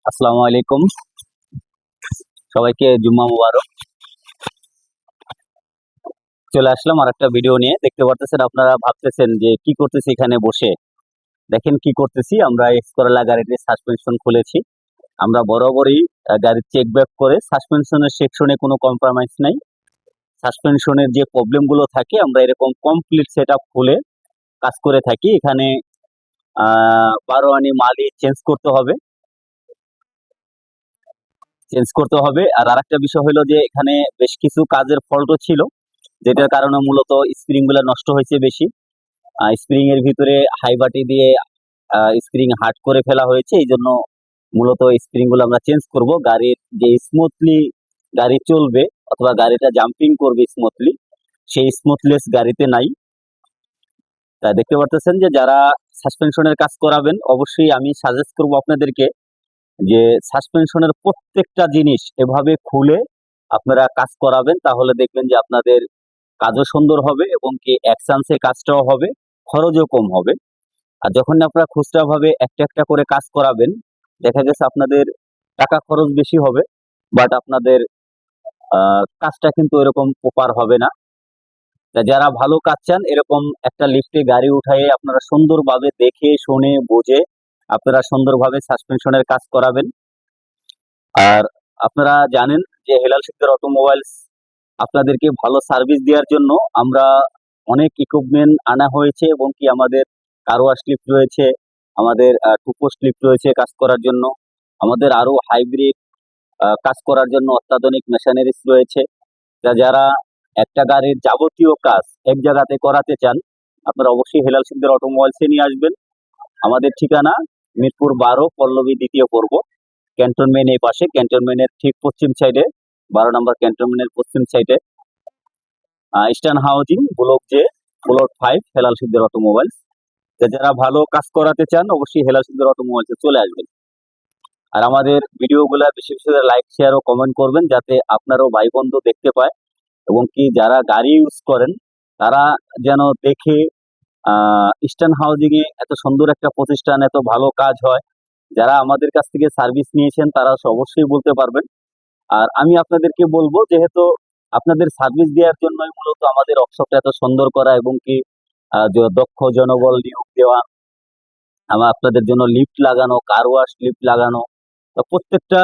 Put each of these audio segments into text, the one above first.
আসসালামু আলাইকুম, সবাইকে জুম্মা মুবারক। চলে আসলাম আর একটা ভিডিও নিয়ে। দেখতে পারতেছেন, আপনারা ভাবতেছেন যে কি করতেছি এখানে বসে। দেখেন কি করতেছি, আমরা এক্স করলা গাড়িটির সাসপেনশন খুলেছি। আমরা বরাবরই গাড়ির চেক ব্যাক করে সাসপেনশনের সেকশনে কোনো কম্প্রোমাইজ নাই। সাসপেনশনের যে প্রবলেমগুলো থাকে আমরা এরকম কমপ্লিট সেট আপ খুলে কাজ করে থাকি। এখানে 12 আনি মালই চেঞ্জ করতে হবে। আর আরেকটা বিষয় হলো যে এখানে বেশ কিছু কাজের ফল্টও ছিল, যেটার কারণে মূলত স্প্রিং গুলা নষ্ট হয়েছে বেশি। স্প্রিং এর ভিতরে হাইবাটি দিয়ে স্প্রিং হার্ড করে ফেলা হয়েছে, এই জন্য মূলত স্প্রিং গুলো আমরা চেঞ্জ করব। গাড়ির যে স্মুথলি গাড়ি চলবে অথবা গাড়িটা জাম্পিং করবে স্মুথলি, সেই স্মুথলেস গাড়িতে নাই। তা দেখতে পারতেছেন যে যারা সাসপেনশনের কাজ করাবেন, অবশ্যই আমি সাজেস্ট করব আপনাদেরকে যে সাসপেনশনের প্রত্যেকটা জিনিস এভাবে খুলে আপনারা কাজ করাবেন। তাহলে দেখবেন যে আপনাদের কাজও সুন্দর হবে এবং কি এক চান্সে কাজটাও হবে, খরচও কম হবে। আর যখন আপনারা খুচরা ভাবে একটা একটা করে কাজ করাবেন, দেখা গেছে আপনাদের টাকা খরচ বেশি হবে, বাট আপনাদের কাজটা কিন্তু এরকম প্রপার হবে না। তা যারা ভালো কাজ চান, এরকম একটা লিফটে গাড়ি উঠায়ে আপনারা সুন্দরভাবে দেখে শুনে বুঝে আপনারা সুন্দরভাবে সাসপেনশনের কাজ করাবেন। আর আপনারা জানেন যে হেলাল শিকদার অটোমোবাইলস আপনাদেরকে ভালো সার্ভিস দেওয়ার জন্য আমরা অনেক ইকুইপমেন্ট আনা হয়েছে এবং কি আমাদের কারওয়াশ লিফট রয়েছে, আমাদের টুপোস্ট লিফট রয়েছে কাজ করার জন্য, আমাদের আরো হাইব্রিড কাজ করার জন্য অত্যাধুনিক মেশিনারিজ রয়েছে। যারা একটা গাড়ির যাবতীয় কাজ এক জায়গাতে করাতে চান, আপনারা অবশ্যই হেলাল শিকদার অটোমোবাইলসে নিয়ে আসবেন। আমাদের ঠিকানা মিরপুর 12, পল্লবী 2য় পর্ব, ক্যান্টনমেন্ট এই পাশে, ক্যান্টনমেন্টের ঠিক পশ্চিম সাইডে, 12 নম্বর ক্যান্টনমেন্টের পশ্চিম সাইডে eastern housing plot 5, Helal Sikdar automobiles. যারা ভালো কাজ করাতে চান অবশ্যই হেলাল শিকদার অটোমোবাইলসে চলে আসবেন। আর আমাদের ভিডিওগুলো বেশি বেশি লাইক শেয়ার ও কমেন্ট করবেন, যাতে আপনারও ভাই বন্ধু দেখতে পায় এবং কি যারা গাড়ি ইউজ করেন তারা যেন দেখে ইস্টার্ন হাউজিং এ এত সুন্দর একটা প্রতিষ্ঠান, এত ভালো কাজ হয়। যারা আমাদের কাছ থেকে সার্ভিস নিয়েছেন তারা অবশ্যই বলতে পারবেন। আর আমি আপনাদেরকে বলবো, যেহেতু আপনাদের সার্ভিস দেওয়ার জন্যই মূলত আমাদের ওয়ার্কশপটা এত সুন্দর করা এবং কি যে দক্ষ জনবল নিয়োগ দেওয়া, আমার আপনাদের জন্য লিফট লাগানো, কার ওয়াশ লিফট লাগানো, তো প্রত্যেকটা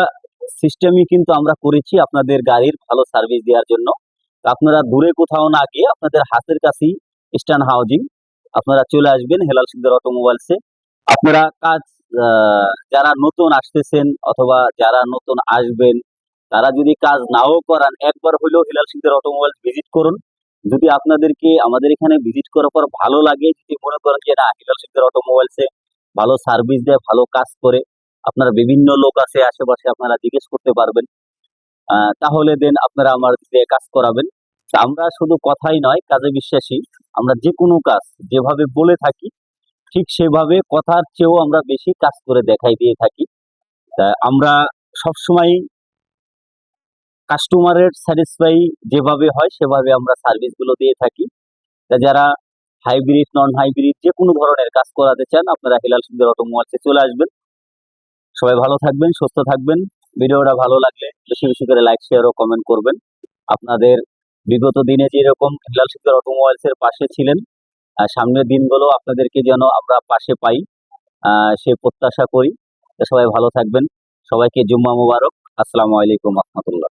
সিস্টেমই কিন্তু আমরা করেছি আপনাদের গাড়ির ভালো সার্ভিস দেওয়ার জন্য। তো আপনারা দূরে কোথাও না গিয়ে আপনাদের হাতের কাছেই ইস্টার্ন হাউজিং, আপনারা চলে আসবেন হেলাল শিকদার অটোমোবাইলসে। আপনারা কাজ যারা নতুন আসতেছেন অথবা যারা নতুন আসবেন, তারা যদি কাজ নাও করান, একবার হলেও হেলাল শিকদার অটোমোবাইলস ভিজিট করুন। যদি আপনাদেরকে আমাদের এখানে ভিজিট করার পর ভালো লাগে, যদি মনে করেন যে না হেলাল শিকদার অটোমোবাইলসে ভালো সার্ভিস দেয়, ভালো কাজ করে, আপনারা বিভিন্ন লোক আছে আশেপাশে, আপনারা জিজ্ঞেস করতে পারবেন, তাহলে দেন আপনারা আমার দিয়ে কাজ করাবেন। তা আমরা শুধু কথাই নয়, কাজে বিশ্বাসী। আমরা যে কোনো কাজ যেভাবে বলে থাকি ঠিক সেভাবে কথার চেয়েও আমরা বেশি কাজ করে দেখাই দিয়ে থাকি। তা আমরা সবসময় কাস্টমারের স্যাটিসফাই যেভাবে হয় সেভাবে আমরা সার্ভিস গুলো দিয়ে থাকি। তা যারা হাইব্রিড নন হাইব্রিড যে কোনো ধরনের কাজ করাতে চান, আপনারা হেলাল শিকদার অটোমোবাইলসে চলে আসবেন। সবাই ভালো থাকবেন, সুস্থ থাকবেন। ভিডিওটা ভালো লাগলে বেশি বেশি করে লাইক শেয়ার ও কমেন্ট করবেন। আপনাদের বিগত দিনে যেরকম হেলাল শিকদার অটোমোবাইলস এর পাশে ছিলেন, সামনের দিনগুলো আপনাদেরকে যেন আমরা পাশে পাই, সে প্রত্যাশা করি। তো সবাই ভালো থাকবেন, সবাইকে জুম্মা মুবারক। আসসালামু আলাইকুম রহমতুল্লাহ।